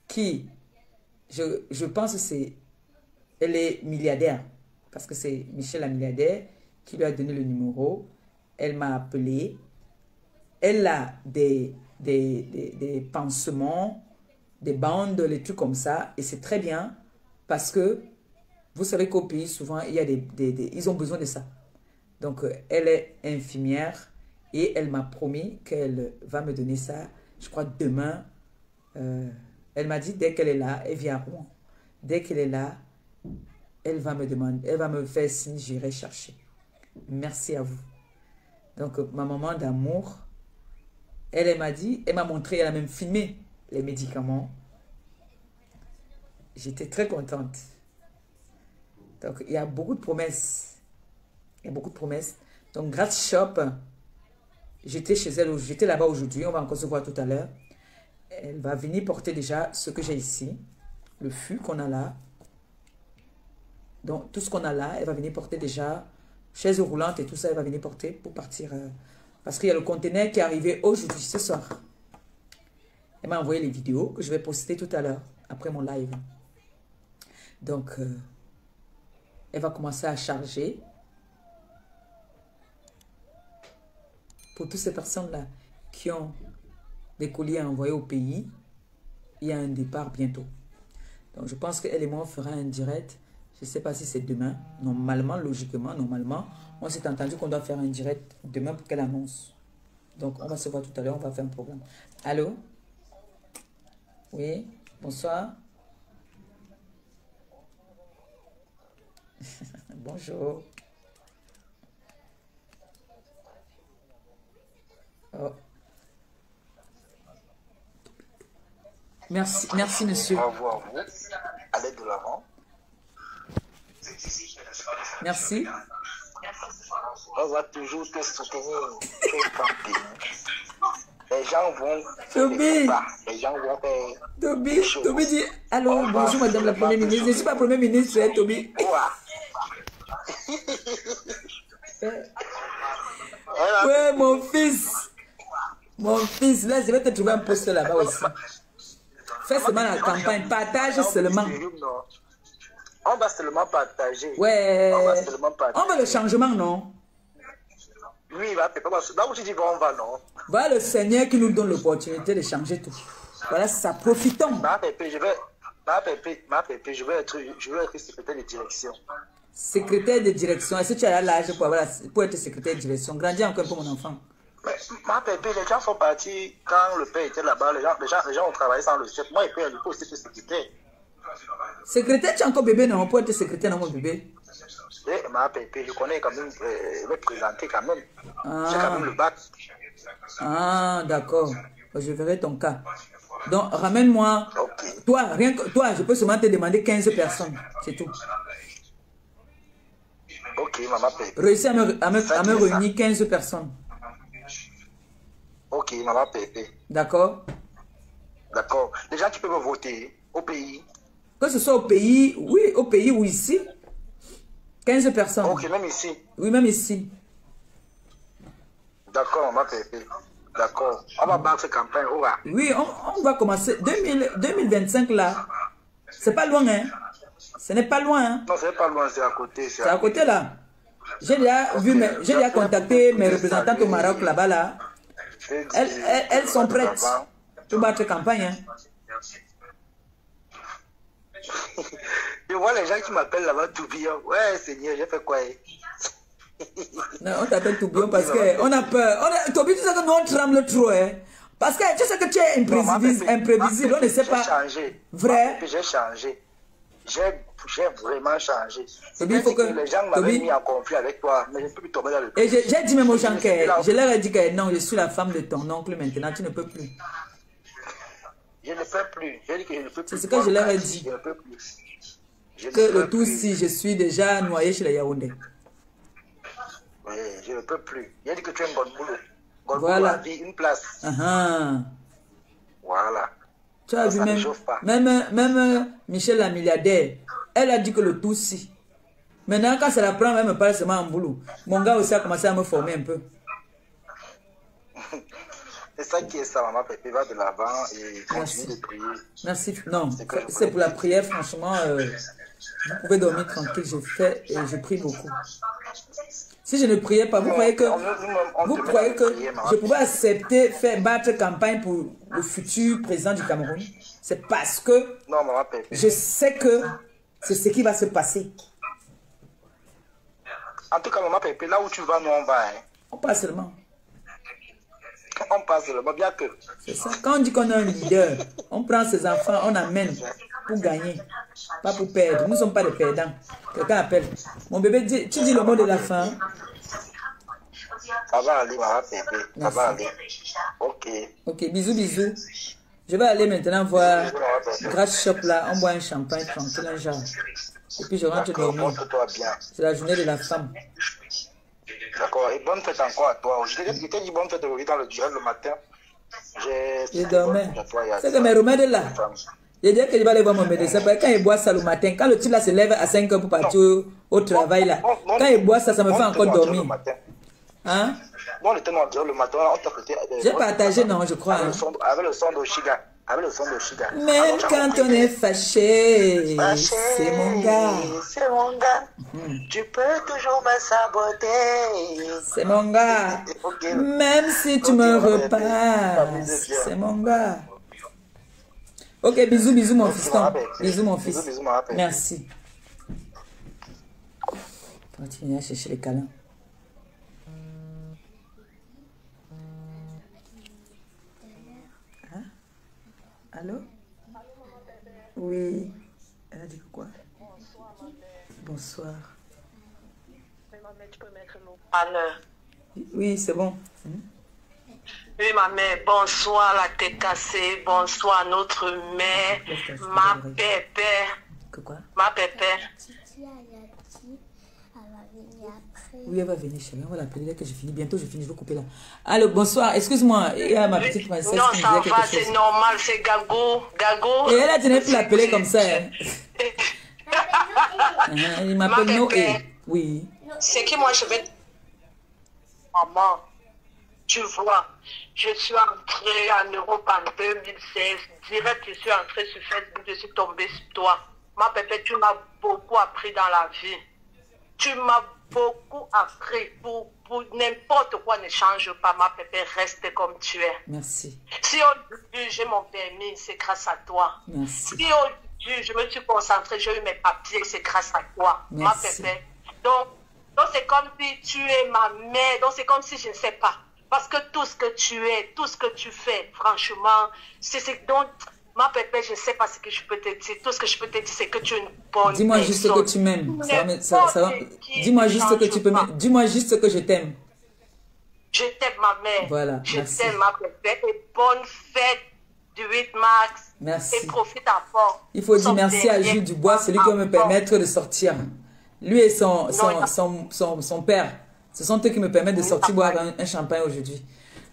qui, je pense que c'est Elle est milliardaire. Parce que c'est Michel la milliardaire qui lui a donné le numéro. Elle m'a appelé. Elle a des pansements, des bandes, les trucs comme ça. Et c'est très bien parce que vous savez qu'au pays, souvent, il y a ils ont besoin de ça. Donc, elle est infirmière et elle m'a promis qu'elle va me donner ça, je crois, demain. Elle m'a dit, dès qu'elle est là, elle vient à Rouen. Dès qu'elle est là, elle va me demander, elle va me faire signe, j'irai chercher. Merci à vous. Donc, ma maman d'amour, elle m'a dit, elle m'a montré, elle a même filmé les médicaments. J'étais très contente. Donc, il y a beaucoup de promesses. Il y a beaucoup de promesses. Donc, Grass Shop, j'étais chez elle, j'étais là-bas aujourd'hui. On va encore se voir tout à l'heure. Elle va venir porter déjà ce que j'ai ici. Le fût qu'on a là. Donc, tout ce qu'on a là, elle va venir porter déjà. Chaise roulante et tout ça, elle va venir porter pour partir. Parce qu'il y a le conteneur qui est arrivé aujourd'hui, ce soir. Elle m'a envoyé les vidéos que je vais poster tout à l'heure, après mon live. Donc, elle va commencer à charger. Pour toutes ces personnes-là qui ont des colis à envoyer au pays, il y a un départ bientôt. Donc, je pense qu'elle et moi, on fera un direct. Je ne sais pas si c'est demain. Normalement, logiquement, normalement, on s'est entendu qu'on doit faire un direct demain pour qu'elle annonce. Donc, on va se voir tout à l'heure. On va faire un programme. Allô? Oui? Bonsoir. Bonjour. Oh. Merci, merci, monsieur. Bravo à vous. Allez de l'avant. Merci. On va toujours te soutenir. Les gens vont... Toby. Les gens vont faire... Toby dit, allô, bonjour madame la première ministre. Je ne suis pas première ministre, hein, Toby. Ouais, mon fils. Mon fils, là, je vais te trouver un poste là-bas aussi. Fais seulement la campagne, partage seulement. On va seulement partager. Ouais. On va seulement partager. On veut le changement, non? Oui, il va là où tu dis on va, non? Voilà le Seigneur qui nous donne l'opportunité de changer tout. Voilà, ça, profitons. Ma pépé, je vais être secrétaire de direction. Secrétaire de direction. Est-ce que tu as l'âge pour être secrétaire de direction? Grandis encore un peu, mon enfant. Mais, ma pépé, les gens sont partis quand le père était là-bas. Les gens ont travaillé sans le chef. Moi, il peut aussi être secrétaire. Secrétaire, tu es encore bébé, non? Pour être secrétaire, non, mon bébé? Ma pépé, je connais quand même, me présenter quand même. J'ai quand même le bac. Ah, d'accord. Je verrai ton cas. Donc, ramène-moi. Okay. Toi, rien que toi, je peux seulement te demander 15 personnes. C'est tout. Ok, maman pépé. Réussis à me réunir 15 personnes. Ok, maman pépé. D'accord? D'accord. Les gens qui peuvent voter au pays. Que ce soit au pays, oui, au pays ou ici. 15 personnes. Ok, même ici. Oui, même ici. D'accord, maman pépé. D'accord. On va battre cette campagne. Oui, on va commencer. 2025 là. C'est pas loin, hein? Ce n'est pas loin, hein? Non, c'est pas loin, c'est à côté. C'est à côté là. J'ai déjà contacté mes représentantes au Maroc là-bas là. Elles sont prêtes pour battre campagne, hein? Je vois les gens qui m'appellent là-bas Tourbillon. Ouais, Seigneur, j'ai fait quoi? Non, on t'appelle Tourbillon parce qu'on a peur. Tourbillon, tu sais que nous on tremble trop, hein? Parce que tu sais que tu es imprévisible, on ne sait pas. J'ai changé. Vrai? J'ai changé. J'ai vraiment changé. Il faut que les gens m'avaient mis en conflit avec toi, mais je ne peux plus tomber dans le... Et j'ai dit même aux gens que je leur ai dit que non, je suis la femme de ton oncle maintenant, tu ne peux plus. Je ne peux plus. J'ai dit que je ne peux plus. C'est ce que je leur ai dit. Je ne peux plus. Que le tout si je suis déjà noyé chez les Yaoundé. Oui, je ne peux plus. J'ai dit que tu es un bon boulot. Voilà. Vie, une place. Voilà. Tu as vu même Michel la milliardaire, elle a dit que le tout si. Maintenant, quand ça la prend, elle me parle seulement en boulot. Mon gars aussi a commencé à me former un peu. C'est ça qui est ça, maman Pépé. Va de l'avant et continue de prier. Merci. Non, que je c'est pour la voulais prière, franchement. Vous pouvez dormir tranquille, je fais et je prie beaucoup. Si je ne priais pas, vous croyez que, je pouvais accepter faire battre campagne pour le futur président du Cameroun? C'est parce que Non, maman Pépé. je sais que c'est ce qui va se passer. En tout cas, maman Pépé, là où tu vas, nous on va. Hein. On passe seulement. On passe seulement, bien que. C'est ça. Quand on dit qu'on a un leader, on prend ses enfants, on amène pour gagner, pas pour perdre. Nous ne sommes pas des perdants. Quelqu'un appelle. Mon bébé, tu dis le mot de la fin. Ça va aller, maman Pépé. Ça va aller. Ok. Ok, bisous, bisous. Je vais aller maintenant voir Grass Shop là. On boit un champagne tranquille, un genre. Et puis je rentre dormir. Porte-toi bien. C'est la journée de la femme. D'accord. Et bonne fête encore à toi. Je t'ai dit bonne fête aujourd'hui dans le direct le matin. Je dormais. C'est que mes remèdes là. Je dis que je vais aller voir mon médecin. Quand il boit ça le matin, quand le type là se lève à 5 heures pour partir au travail là, quand il boit ça, ça me fait encore dormir. Hein? Bon, on était le matin, on t'a prêté. J'ai partagé, non, je crois. Avec le son d'Oshiga. Avec le son d'Oshiga. Même quand on est fâché, c'est mon gars. C'est mon gars. Tu peux toujours me saboter. C'est mon gars. Même si tu me repasses, c'est mon gars. Ok, bisous, bisous mon fiston. Bisous mon fils. Merci. Continuez à chercher les câlins. Hein? Allô? Oui. Elle a dit quoi? Bonsoir. Oui, c'est bon. Oui, ma mère, bonsoir la TKC, bonsoir notre mère, ma pépé. Que quoi? Ma pépé. Oui, elle va venir chérie, on va l'appeler dès que je finis. Bientôt je finis, je vais couper là. Allô, bonsoir, excuse-moi, il y a ma petite princesse. Non, ça va, c'est normal, c'est Gago. Gago. Et elle a tenu plus l'appeler comme ça. Hein. Il m'appelle Noé. Oui. C'est que moi je vais... Maman, tu vois, je suis entrée en Europe en 2016. Direct, je suis entrée sur Facebook, je suis tombée sur toi. Ma pépé, tu m'as beaucoup appris dans la vie. Tu m'as beaucoup appris. Pour n'importe quoi, ne change pas. Ma pépé, reste comme tu es. Merci. Si aujourd'hui j'ai mon permis, c'est grâce à toi. Merci. Si aujourd'hui je me suis concentrée, j'ai eu mes papiers, c'est grâce à toi. Merci. Ma pépé. Donc c'est comme si tu es ma mère. Donc c'est comme si je ne sais pas. Parce que tout ce que tu es, tout ce que tu fais, franchement, c'est donc, ma pépé, je ne sais pas ce que je peux te dire. Tout ce que je peux te dire, c'est que tu es une bonne Dis-moi juste que tu m'aimes. Dis-moi juste que tu peux m'aimer. Dis-moi juste que je t'aime. Je t'aime, ma mère. Voilà, je merci. t'aime, ma pépé. Et bonne fête du 8 mars. Merci. Et profite à fond. Il faut dire merci à Jules Dubois, celui qui va me permettre de sortir. Lui et son père. Ce sont eux qui me permettent de sortir boire un champagne aujourd'hui.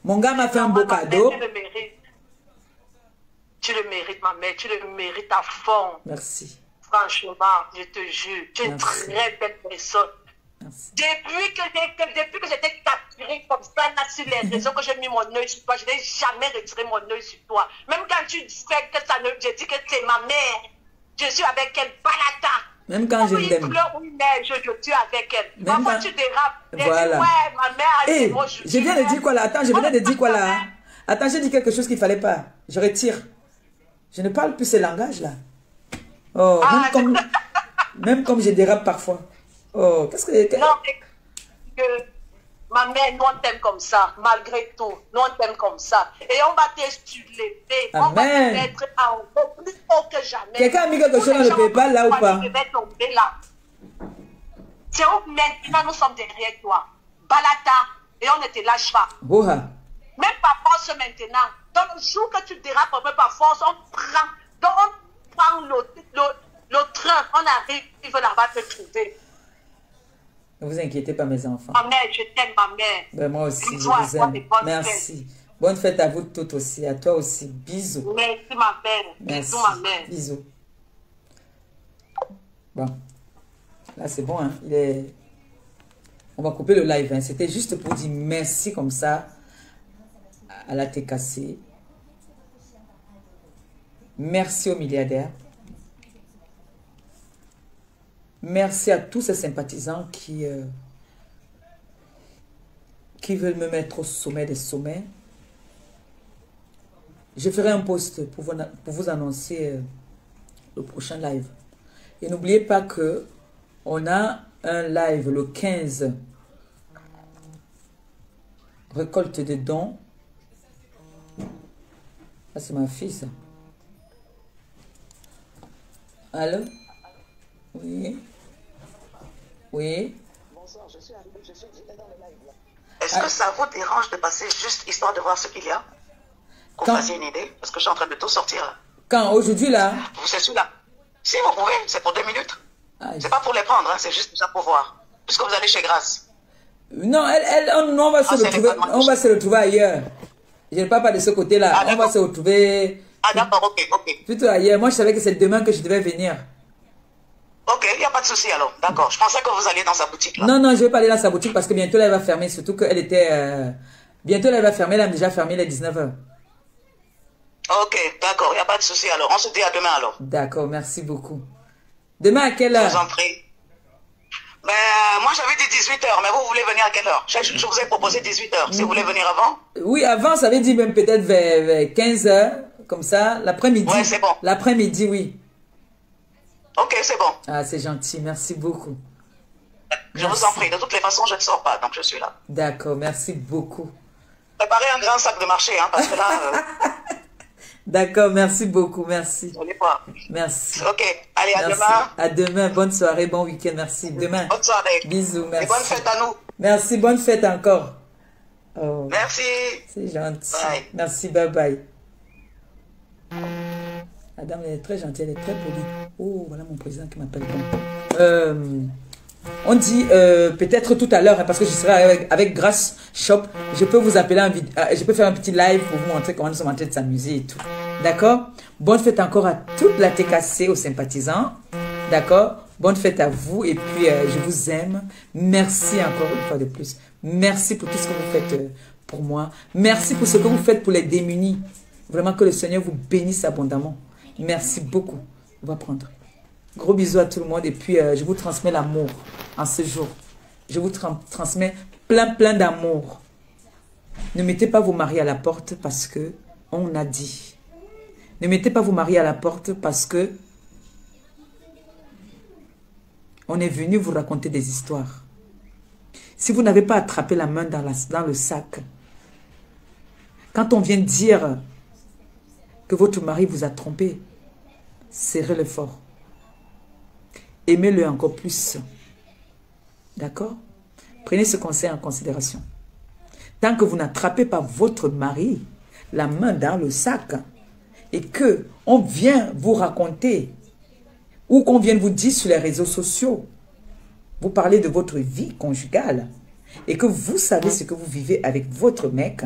Mon gars m'a fait un beau cadeau. Tu le mérites. Tu le mérites, ma mère. Tu le mérites à fond. Merci. Franchement, je te jure. Tu es une très belle personne. Merci. Depuis que j'étais capturée comme ça, là, sur les réseaux, que j'ai mis mon œil sur toi, je n'ai jamais retiré mon œil sur toi. Même quand tu disais que ça ne... Je dis que c'est ma mère. Je suis avec elle, balata. Même quand je t'aime. Oui, mais je suis avec elle. Parfois, tu dérapes. Voilà. Ouais, ma mère a hey, je viens de dire quoi là? Attends, je viens de dire quoi là? Attends, j'ai dit quelque chose qu'il ne fallait pas. Je retire. Je ne parle plus ce langage là. Oh, même comme je dérape parfois. Oh, qu'est-ce que... Non, mais ma mère, nous on t'aime comme ça, malgré tout. Nous on t'aime comme ça. Et on va t'estimuler. On va te mettre encore plus haut que jamais. Quelqu'un a mis quelque chose dans le PayPal là ou pas? Je vais tomber là. C'est où maintenant nous sommes derrière toi. Balata. Et on ne te lâche pas. Oha. Même par force maintenant. Dans le jour que tu dérapes un peu par force, on prend le train. On arrive là-bas te trouver. Ne vous inquiétez pas, mes enfants. Ma mère, je t'aime, ma mère. Ben, moi aussi, je vous aime. Merci. Bonne fête à vous toutes aussi. À toi aussi. Bisous. Merci, ma mère. Merci. Bisous, ma mère. Bisous. Bon. Là, c'est bon, hein. Il est... On va couper le live. Hein. C'était juste pour dire merci comme ça à la TKC. Merci aux milliardaires. Merci à tous ces sympathisants qui veulent me mettre au sommet des sommets. Je ferai un post pour vous annoncer le prochain live. Et n'oubliez pas que on a un live le 15. Récolte de dons. Ah, c'est ma fille, ça. Allô? Oui. Oui. Bonsoir, je suis dans le live. Est-ce que ça vous dérange de passer juste histoire de voir ce qu'il y a? Qu'on fasse une idée? Parce que je suis en train de tout sortir là. Quand? Aujourd'hui là? Vous êtes celui-là? Si vous pouvez, c'est pour 2 minutes. Ah, c'est pas pour les prendre, hein, c'est juste déjà pour voir. Puisque vous allez chez Grâce. Non, on va se retrouver ailleurs. Je ne parle pas de ce côté-là. Ah, on va se retrouver. Ah d'accord, ok. Plutôt ailleurs. Moi, je savais que c'est demain que je devais venir. Ok, il n'y a pas de souci alors. D'accord. Je pensais que vous alliez dans sa boutique là. Non, je ne vais pas aller dans sa boutique parce que bientôt là, elle va fermer. Surtout qu'elle était... Bientôt là, elle va fermer. Elle a déjà fermé les 19h. Ok, d'accord. Il n'y a pas de souci alors. On se dit à demain alors. D'accord, merci beaucoup. Demain à quelle heure? Je vous en prie. Ben, moi j'avais dit 18h, mais vous voulez venir à quelle heure? Je vous ai proposé 18h. Si vous voulez venir avant? Oui, avant, ça veut dire même peut-être vers 15h, comme ça. L'après-midi. Ouais, c'est bon. L'après-midi, oui. Ok, c'est bon. Ah, c'est gentil. Merci beaucoup. Je vous en prie. De toutes les façons, je ne sors pas, donc je suis là. D'accord, merci beaucoup. Préparez un grand sac de marché, hein, parce que là... D'accord, merci beaucoup, merci. On n'est pas. Merci. Ok, allez, à Merci. demain. À demain, bonne soirée, bon week-end, merci. Demain. Bonne soirée. Bisous, merci. Et bonne fête à nous. Merci, bonne fête encore. Oh, merci. c'est gentil. Bye. Merci, bye bye. La dame, elle est très gentille, elle est très polie. Oh, voilà mon président qui m'appelle. On dit peut-être tout à l'heure, hein, parce que je serai avec Grâce Shop, je peux vous appeler, je peux faire un petit live pour vous montrer comment nous sommes en train de s'amuser et tout. D'accord? Bonne fête encore à toute la TKC, aux sympathisants. D'accord? Bonne fête à vous et puis je vous aime. Merci encore une fois de plus. Merci pour tout ce que vous faites pour moi. Merci pour ce que vous faites pour les démunis. Vraiment que le Seigneur vous bénisse abondamment. Merci beaucoup. On va prendre. Gros bisous à tout le monde et puis je vous transmets l'amour en ce jour. Je vous transmets plein d'amour. Ne mettez pas vos maris à la porte parce que on a dit. Ne mettez pas vos maris à la porte parce que on est venu vous raconter des histoires. Si vous n'avez pas attrapé la main dans le sac, quand on vient dire que votre mari vous a trompé, serrez-le fort. Aimez-le encore plus. D'accord? Prenez ce conseil en considération. Tant que vous n'attrapez pas votre mari, la main dans le sac, et que on vient vous raconter, ou qu'on vient vous dire sur les réseaux sociaux, vous parlez de votre vie conjugale, et que vous savez ce que vous vivez avec votre mec,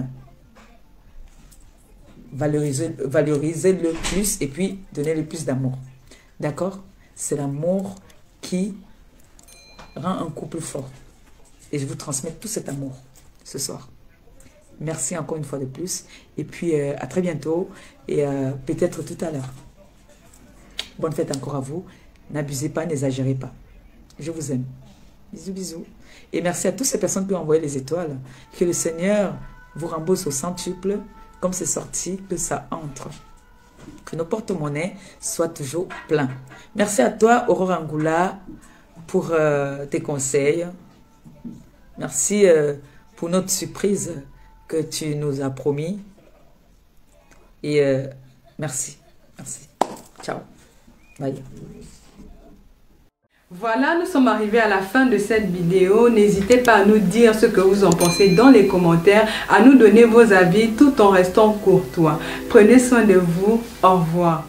valorisez-le plus et puis donnez-le plus d'amour. D'accord? C'est l'amour qui rend un couple fort. Et je vous transmets tout cet amour ce soir. Merci encore une fois de plus. Et puis à très bientôt et peut-être tout à l'heure. Bonne fête encore à vous. N'abusez pas, n'exagérez pas. Je vous aime. Bisous, bisous. Et merci à toutes ces personnes qui ont envoyé les étoiles. Que le Seigneur vous rembourse au centuple, comme c'est sorti, que ça entre. Que nos porte-monnaies soient toujours pleins. Merci à toi, Aurore Angoula, pour tes conseils. Merci pour notre surprise que tu nous as promis. Et merci. Merci. Ciao. Bye. Voilà, nous sommes arrivés à la fin de cette vidéo. N'hésitez pas à nous dire ce que vous en pensez dans les commentaires, à nous donner vos avis tout en restant courtois. Prenez soin de vous. Au revoir.